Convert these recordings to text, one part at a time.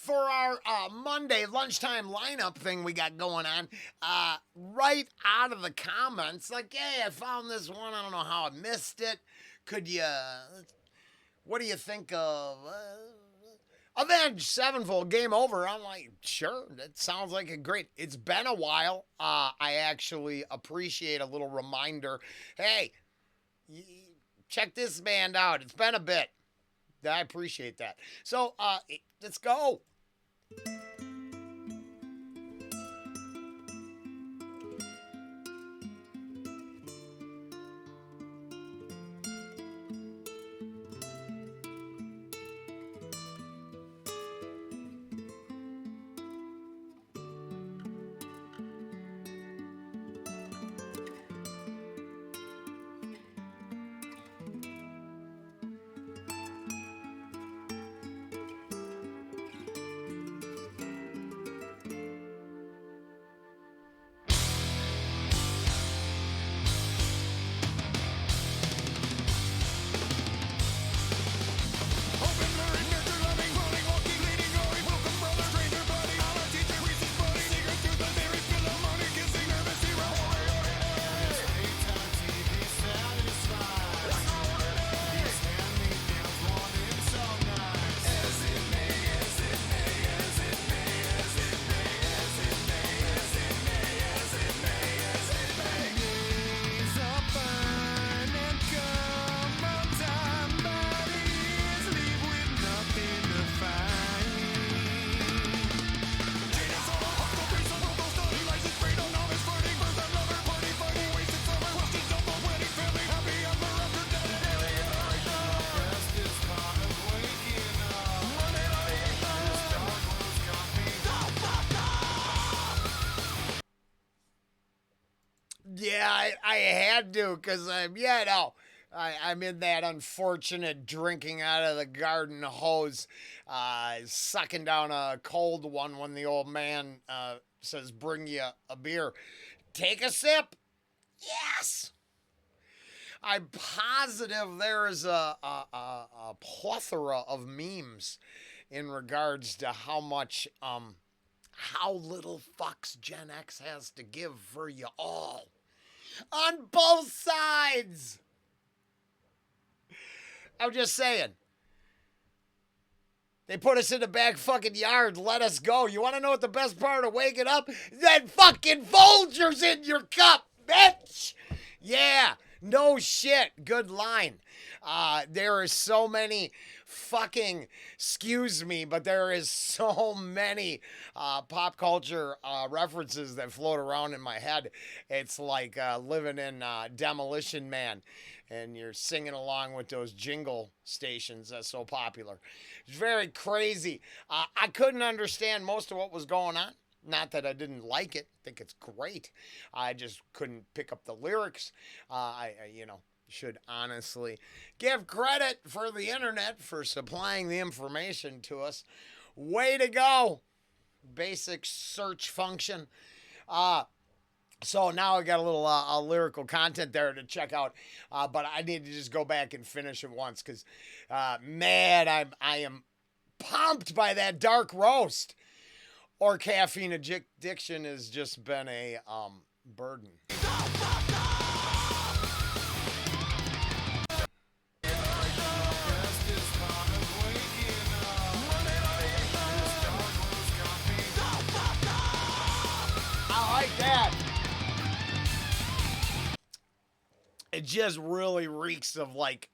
for our Monday lunchtime lineup thing we got going on, right out of the comments, like, hey, I found this one. I don't know how I missed it. Could you, what do you think of Avenged Sevenfold Game Over? I'm like, sure, that sounds like a great. It's been a while. I actually appreciate a little reminder. Hey, check this band out. It's been a bit. I appreciate that. So, let's go. Yeah, I had to because I'm in that unfortunate drinking out of the garden hose, sucking down a cold one when the old man says, bring you a beer. Take a sip. Yes. I'm positive there is a plethora of memes in regards to how much, how little fucks Gen X has to give for you all. On both sides. I'm just saying. They put us in the back fucking yard, let us go. You want to know what the best part of waking up? That fucking Folgers in your cup, bitch. Yeah, no shit. Good line. There are so many fucking, excuse me, but there is so many pop culture references that float around in my head. It's like living in Demolition Man, and you're singing along with those jingle stations that's so popular. It's very crazy. I couldn't understand most of what was going on. Not that I didn't like it. I think it's great. I just couldn't pick up the lyrics. I should honestly give credit for the internet for supplying the information to us. Way to go. Basic search function. So now I got a little lyrical content there to check out, but I need to just go back and finish it once because, man, I am pumped by that dark roast. Or caffeine addiction has just been a burden. I like that. It just really reeks of like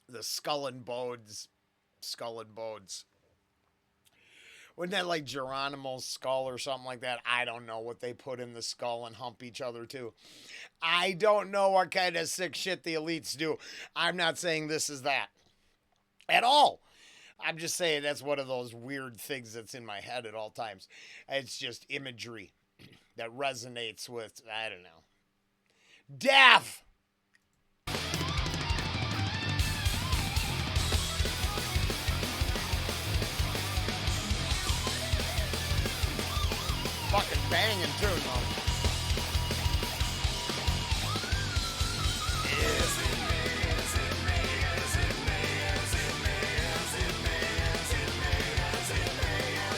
the Skull and Bones. Wasn't that like Geronimo's skull or something like that? I don't know what they put in the skull and hump each other to. I don't know what kind of sick shit the elites do. I'm not saying this is that at all. I'm just saying that's one of those weird things that's in my head at all times. It's just imagery that resonates with, I don't know, death. Fucking banging too, though. Is it me? Is it me? Is it me? Is it me? Is it me? Is it me? Is it me?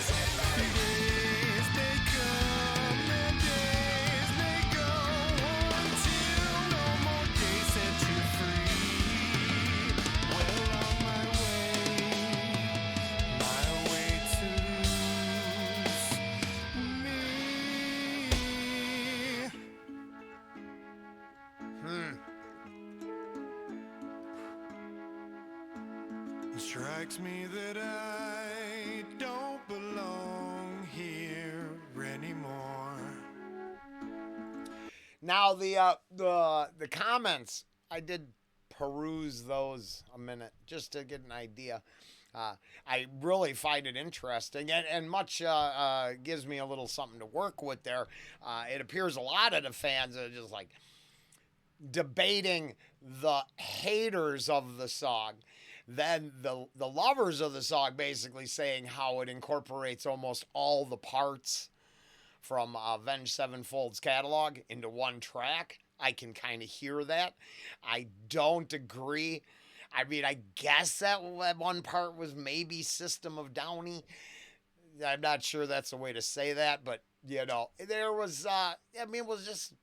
strikes me that I don't belong here anymore. Now the comments, I did peruse those a minute just to get an idea. I really find it interesting and much gives me a little something to work with there. It appears a lot of the fans are just like debating the haters of the song, then the lovers of the song basically saying how it incorporates almost all the parts from Avenged Sevenfold's catalog into one track. I can kind of hear that. I don't agree. I mean, I guess that one part was maybe System of Downey. I'm not sure that's the way to say that, but you know, there was. I mean, it was just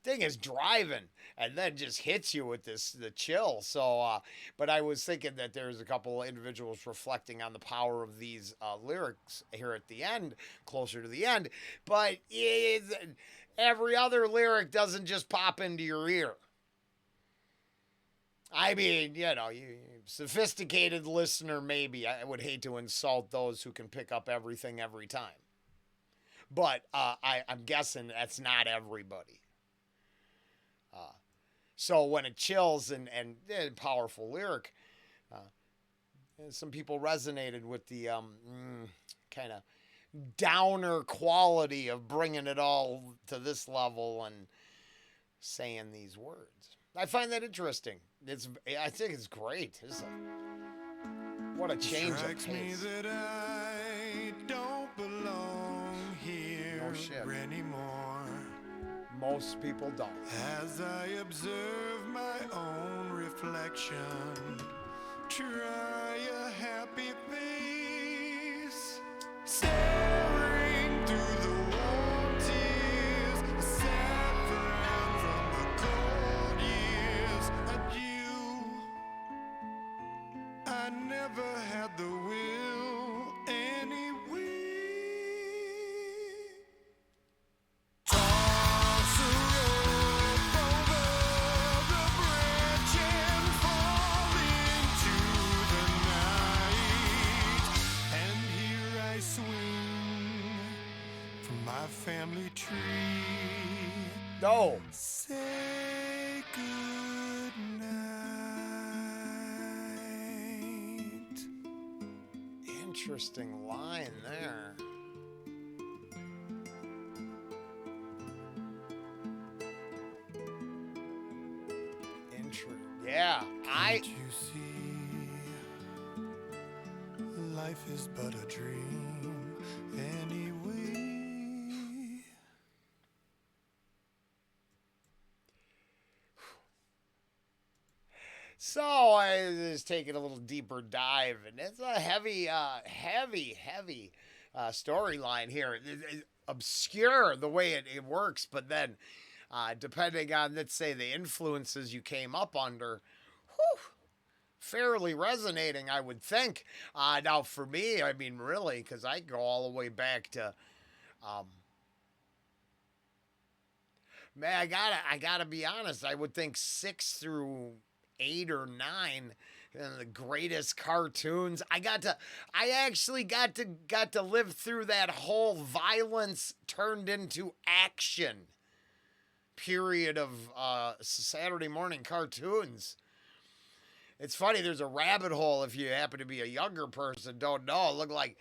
thing is driving and then just hits you with the chill. So but I was thinking that there's a couple of individuals reflecting on the power of these lyrics here at the end, closer to the end, but every other lyric doesn't just pop into your ear. I mean, you know, you sophisticated listener, maybe. I would hate to insult those who can pick up everything every time, but I'm guessing that's not everybody. So when it chills and powerful lyric, some people resonated with the kind of downer quality of bringing it all to this level and saying these words. I find that interesting. I think it's great. What a change of pace. Me that I don't belong here anymore. Most people don't. As I observe my own reflection, try a happy face, staring through the warm tears, sad frown from the cold years. Adieu, I never had the will anyway. Family tree. No. Say good night. Interesting line there. Yeah, Can't you see? Life is but a dream anyway. So I was taking a little deeper dive, and it's a heavy storyline here. It's obscure the way it works, but then depending on, let's say, the influences you came up under, fairly resonating, I would think. Now, for me, I mean, really, because I go all the way back to, man, I gotta be honest. I would think 6 through 8 or 9, the greatest cartoons. I actually got to live through that whole violence turned into action period of Saturday morning cartoons. It's funny, there's a rabbit hole if you happen to be a younger person, don't know. It looked like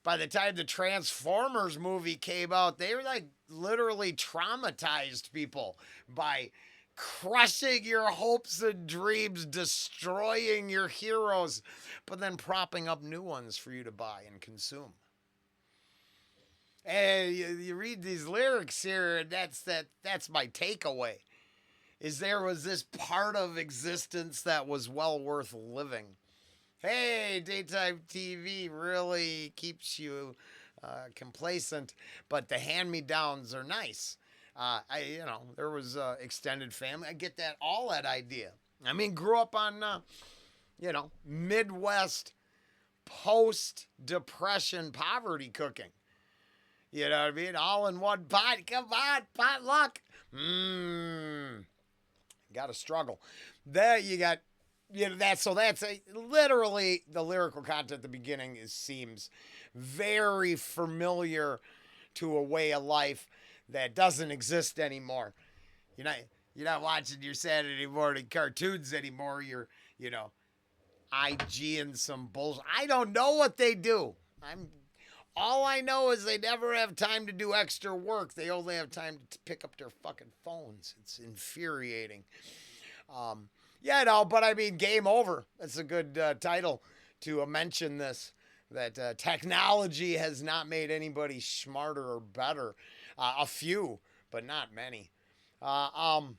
by the time the Transformers movie came out, they were like literally traumatized people by crushing your hopes and dreams, destroying your heroes, but then propping up new ones for you to buy and consume. And you read these lyrics here, and that's my takeaway. Is there was this part of existence that was well worth living. Hey, daytime TV really keeps you complacent, but the hand-me-downs are nice. There was extended family. I get that, all that idea. I mean, grew up on, Midwest post-depression poverty cooking. You know what I mean? All in one pot. Come on, potluck. Got to struggle. There you got that's literally the lyrical content at the beginning seems very familiar to a way of life that doesn't exist anymore. You're not you're not watching your Saturday morning cartoons anymore. You're IG and some bullshit. I don't know what they do. I'm All I know is they never have time to do extra work. They only have time to pick up their fucking phones. It's infuriating. Yeah, no, but I mean, game over. That's a good title to mention this. That technology has not made anybody smarter or better. A few, but not many. Uh, um,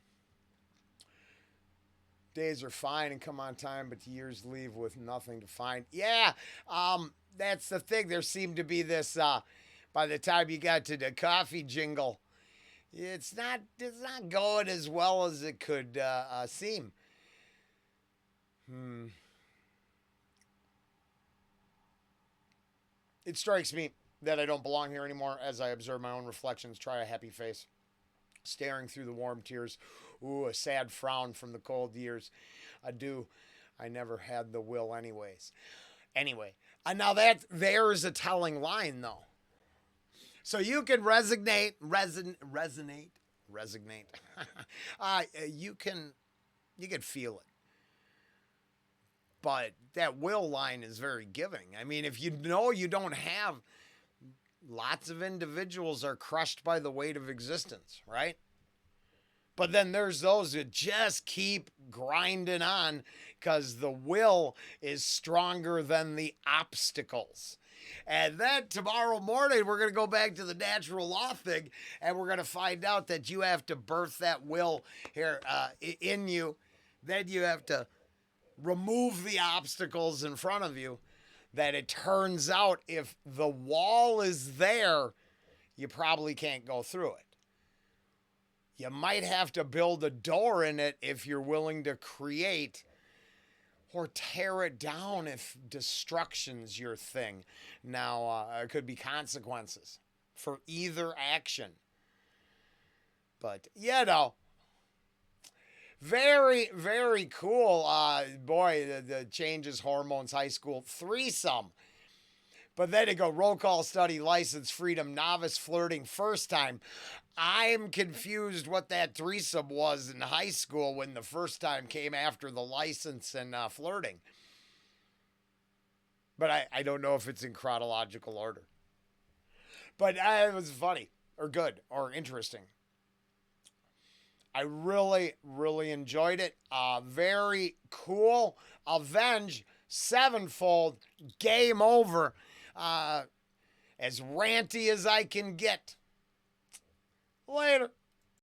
Days are fine and come on time, but years leave with nothing to find. Yeah, that's the thing. There seemed to be this. By the time you got to the coffee jingle, it's not going as well as it could seem. It strikes me that I don't belong here anymore as I observe my own reflections. Try a happy face, staring through the warm tears. Ooh, a sad frown from the cold years. Adieu. I never had the will, anyways. Anyway, now there's a telling line though. So you can resonate. You can feel it, but that will line is very giving. I mean, if you know you don't have, lots of individuals are crushed by the weight of existence, right? But then there's those that just keep grinding on because the will is stronger than the obstacles. And then tomorrow morning, we're going to go back to the natural law thing, and we're going to find out that you have to birth that will here in you. Then you have to remove the obstacles in front of you. That it turns out if the wall is there, you probably can't go through it. You might have to build a door in it if you're willing to create or tear it down if destruction's your thing. Now, it could be consequences for either action. But, very, very cool. Boy, the changes, hormones, high school, threesome. But then it go roll call, study, license, freedom, novice, flirting, first time. I'm confused what that threesome was in high school when the first time came after the license and flirting. But I don't know if it's in chronological order. But it was funny or good or interesting. I really, really enjoyed it. Very cool. Avenged, Sevenfold, game over. As ranty as I can get. Later.